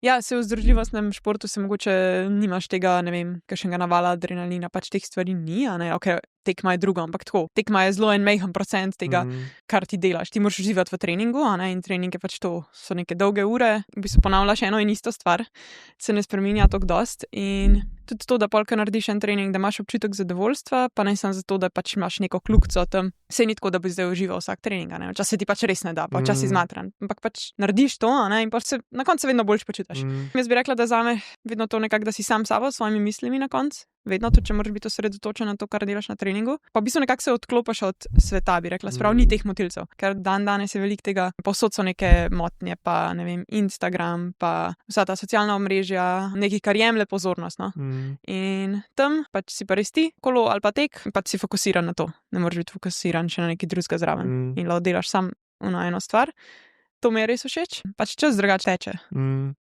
Ja, se v vzdržljivostnem športu se mogoče nimaš tega, ne vem, kakšnega navala adrenalina, pač teh stvari ni, a ne, okej, tekma je drugo, ampak tako, tekma je zelo en majhen procent tega, kar ti delaš. Ti moraš uživati v treningu, a ne, in trening je pač to, so neke dolge ure, v bistvu ponavljaš eno in isto stvar, se ne spreminja toliko dosti in tudi to, da polk narediš en trening, da imaš občutek zadovoljstva, pa ne samo zato, da pač imaš neko kljukico tam. Saj ni tako, da bi zdaj užival vsak trening, a ne, včasih ti pač res ne da, pa včasih zmatran, ampak pač narediš to, a ne, in pač se na koncu vedno boljše počutiš. Jaz bi rekla, da zame vedno to nekako, da si sam s sabo, s svojimi mislimi na koncu. Vedno, tudi če moraš biti osredotočen na to, kar delaš na treningu. Pa v bistvu nekako se odklopiš od sveta, bi rekla, sprav ni teh motilcev, ker danes je veliko tega, povsod so neke motnje, pa ne vem, Instagram, pa vsa ta socialna omrežja, nekaj, kar jemlje pozornost, no. In tam pač si pa res ti, kolo ali pa tek, pač si fokusiran na to. Ne moreš biti fokusiran še na nekaj drugega zraven. In lahko delaš sam eno stvar. To mi je res všeč, pač čas drugače teče.